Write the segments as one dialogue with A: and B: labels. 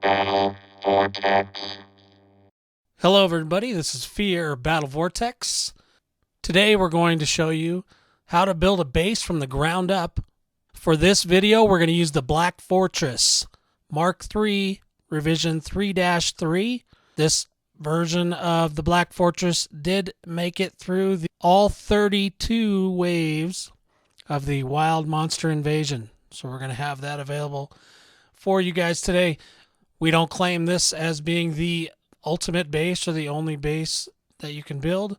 A: Vortex.
B: Hello everybody, this is Fear Battle Vortex. Today we're going to show you how to build a base from the ground up. For this video we're going to use the Black Fortress Mark III Revision 3-3. This version of the Black Fortress did make it through all 32 waves of the Wild Monster Invasion. So we're going to have that available for you guys today. We don't claim this as being the ultimate base or the only base that you can build,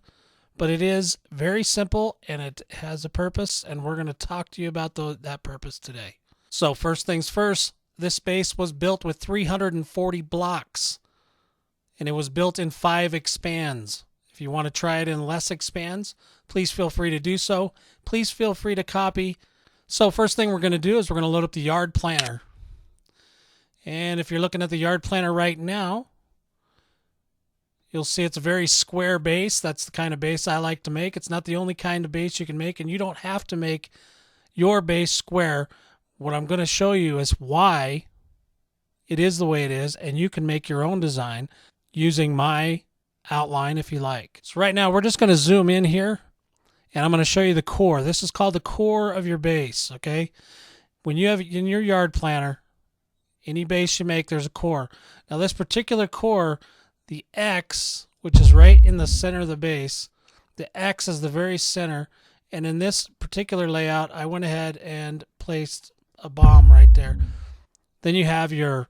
B: but it is very simple and it has a purpose, and we're going to talk to you about that purpose today. So first things first, this base was built with 340 blocks, and it was built in 5 expands. If you want to try it in less expands, please feel free to do so. Please feel free to copy. So first thing we're going to do is we're going to load up the yard planner. And if you're looking at the yard planner right now, you'll see it's a very square base. That's the kind of base I like to make. It's not the only kind of base you can make, and you don't have to make your base square. What I'm going to show you is why it is the way it is, and you can make your own design using my outline if you like. So right now we're just going to zoom in here, and I'm going to show you the core. This is called the core of your base, okay? When you have in your yard planner, any base you make, there's a core. Now this particular core, the X, which is right in the center of the base, the X is the very center, and in this particular layout I went ahead and placed a bomb right there. Then you have your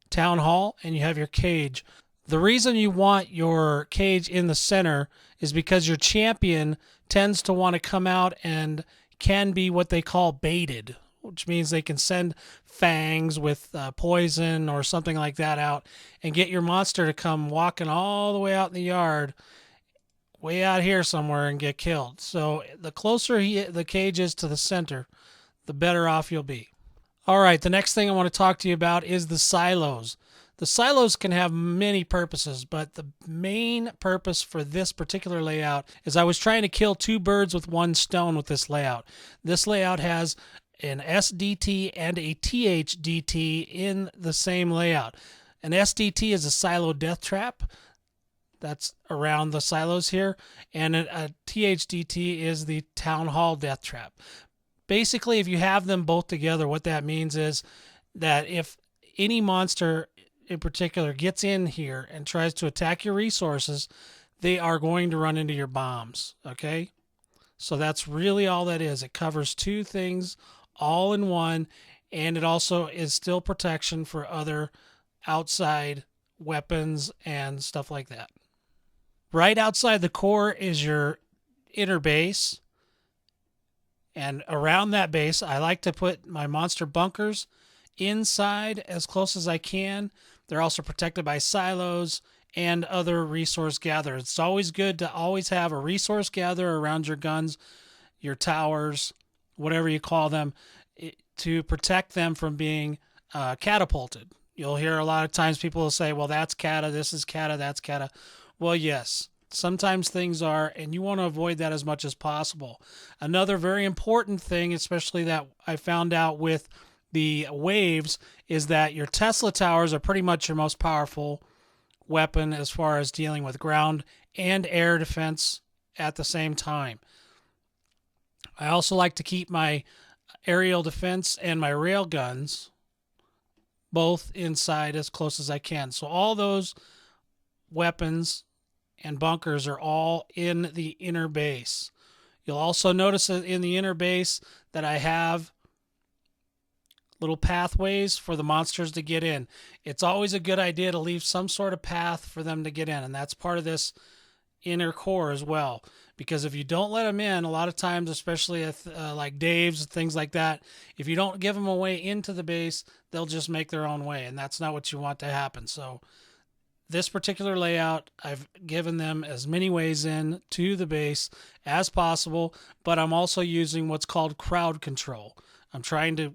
B: town hall and you have your cage. The reason you want your cage in the center is because your champion tends to want to come out and can be what they call baited, which means they can send fangs with poison or something like that out and get your monster to come walking all the way out in the yard, way out here somewhere, and get killed. So the closer the cage is to the center, the better off you'll be. All right, the next thing I want to talk to you about is the silos. The silos can have many purposes, but the main purpose for this particular layout is I was trying to kill 2 birds with 1 stone with this layout. This layout has an SDT and a THDT in the same layout. An SDT is a silo death trap. That's around the silos here. And a THDT is the town hall death trap. Basically, if you have them both together, what that means is that if any monster in particular gets in here and tries to attack your resources, they are going to run into your bombs, okay? So that's really all that is. It covers 2 things all in one, and it also is still protection for other outside weapons and stuff like that. Right outside the core is your inner base, and around that base I like to put my monster bunkers inside as close as I can. They're also protected by silos and other resource gatherers. It's always good to always have a resource gatherer around your guns, your towers, whatever you call them, to protect them from being catapulted. You'll hear a lot of times people will say, well, that's cata, this is cata, that's cata. Well, yes, sometimes things are, and you want to avoid that as much as possible. Another very important thing, especially that I found out with the waves, is that your Tesla towers are pretty much your most powerful weapon as far as dealing with ground and air defense at the same time. I also like to keep my aerial defense and my rail guns both inside as close as I can. So all those weapons and bunkers are all in the inner base. You'll also notice in the inner base that I have little pathways for the monsters to get in. It's always a good idea to leave some sort of path for them to get in, and that's part of this inner core as well. Because if you don't let them in, a lot of times, especially if, like Dave's, things like that, if you don't give them a way into the base, they'll just make their own way, and that's not what you want to happen. So this particular layout, I've given them as many ways in to the base as possible, but I'm also using what's called crowd control. I'm trying to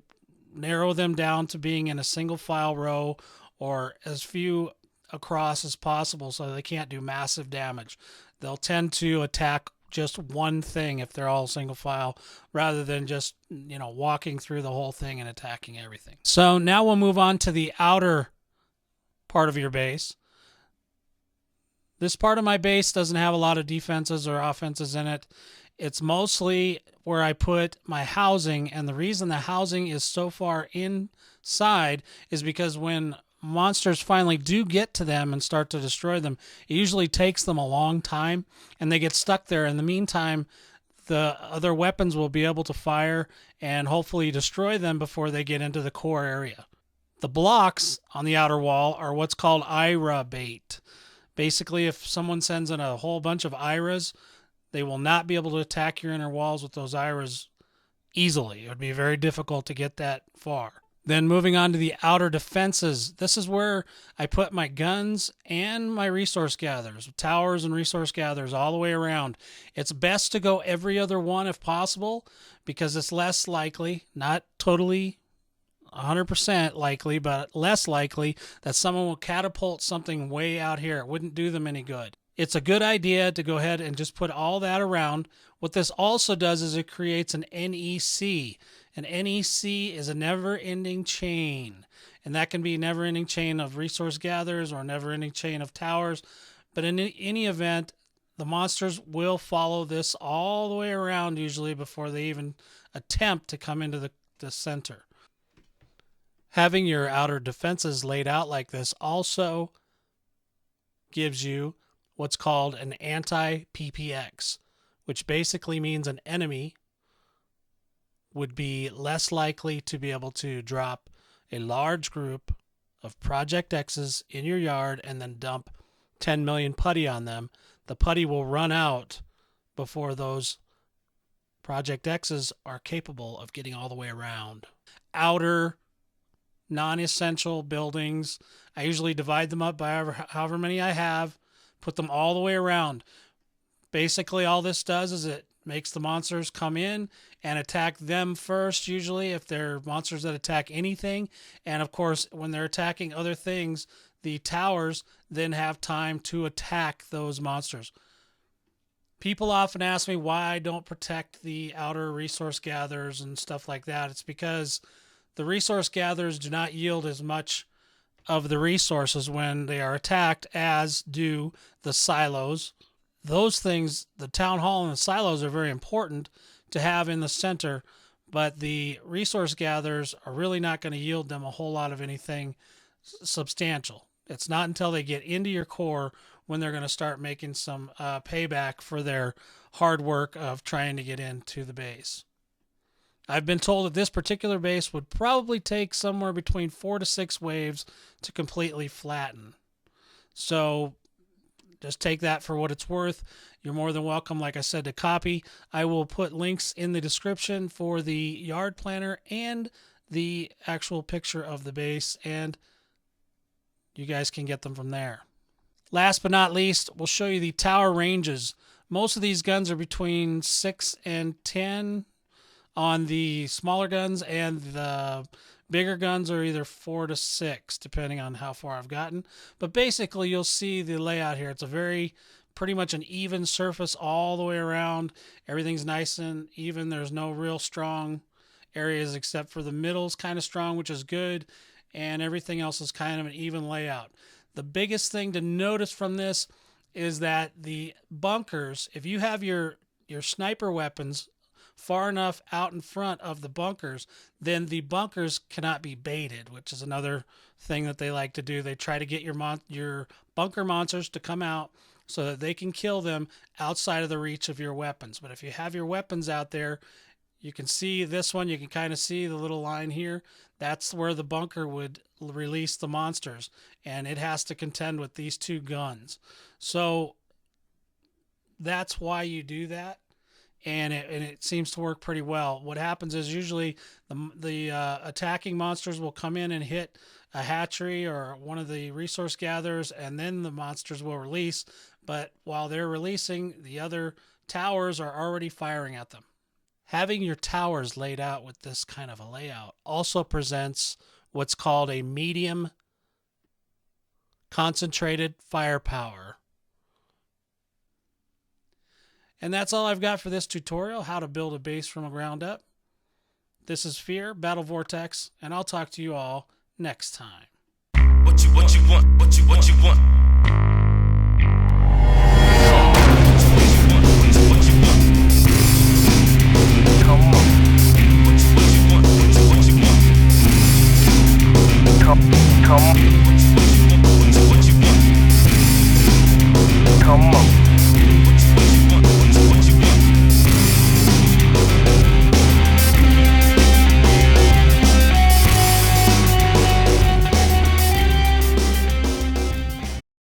B: narrow them down to being in a single file row or as few across as possible so they can't do massive damage. They'll tend to attack just one thing if they're all single file rather than just, walking through the whole thing and attacking everything. So now we'll move on to the outer part of your base. This part of my base doesn't have a lot of defenses or offenses in it. It's mostly where I put my housing, and the reason the housing is so far inside is because when monsters finally do get to them and start to destroy them, it usually takes them a long time, and they get stuck there. In the meantime, the other weapons will be able to fire and hopefully destroy them before they get into the core area. The blocks on the outer wall are what's called IRA bait. Basically, if someone sends in a whole bunch of IRAs, they will not be able to attack your inner walls with those IRAs easily. It would be very difficult to get that far. Then moving on to the outer defenses. This is where I put my guns and my resource gatherers, towers and resource gatherers all the way around. It's best to go every other one if possible because it's less likely, not totally 100% likely, but less likely that someone will catapult something way out here. It wouldn't do them any good. It's a good idea to go ahead and just put all that around. What this also does is it creates an NEC. An NEC is a never-ending chain, and that can be a never-ending chain of resource gatherers or a never-ending chain of towers. But in any event, the monsters will follow this all the way around usually before they even attempt to come into the center. Having your outer defenses laid out like this also gives you what's called an anti-PPX, which basically means an enemy would be less likely to be able to drop a large group of Project X's in your yard and then dump 10 million putty on them. The putty will run out before those Project X's are capable of getting all the way around. Outer non-essential buildings, I usually divide them up by however many I have, put them all the way around. Basically, all this does is it makes the monsters come in and attack them first, usually, if they're monsters that attack anything. And, of course, when they're attacking other things, the towers then have time to attack those monsters. People often ask me why I don't protect the outer resource gatherers and stuff like that. It's because the resource gatherers do not yield as much of the resources when they are attacked as do the silos. Those things, the town hall and the silos, are very important to have in the center, but the resource gatherers are really not going to yield them a whole lot of anything substantial. It's not until they get into your core when they're going to start making some payback for their hard work of trying to get into the base. I've been told that this particular base would probably take somewhere between 4 to 6 waves to completely flatten. So just take that for what it's worth. You're more than welcome, like I said, to copy. I will put links in the description for the yard planner and the actual picture of the base, and you guys can get them from there. Last but not least, we'll show you the tower ranges. Most of these guns are between 6 and 10 on the smaller guns, and the bigger guns are either 4 to 6, depending on how far I've gotten. But basically, you'll see the layout here. It's a pretty much an even surface all the way around. Everything's nice and even. There's no real strong areas except for the middle's kind of strong, which is good, and everything else is kind of an even layout. The biggest thing to notice from this is that the bunkers, if you have your sniper weapons far enough out in front of the bunkers, then the bunkers cannot be baited, which is another thing that they like to do. They try to get your bunker monsters to come out so that they can kill them outside of the reach of your weapons. But if you have your weapons out there, you can see this one, you can kind of see the little line here. That's where the bunker would release the monsters, and it has to contend with these two guns. So that's why you do that. And it seems to work pretty well. What happens is usually the attacking monsters will come in and hit a hatchery or one of the resource gatherers, and then the monsters will release. But while they're releasing, the other towers are already firing at them. Having your towers laid out with this kind of a layout also presents what's called a medium concentrated firepower. And that's all I've got for this tutorial, how to build a base from the ground up. This is Fear, Battle Vortex, and I'll talk to you all next time.
A: what you want, what you want. Come on.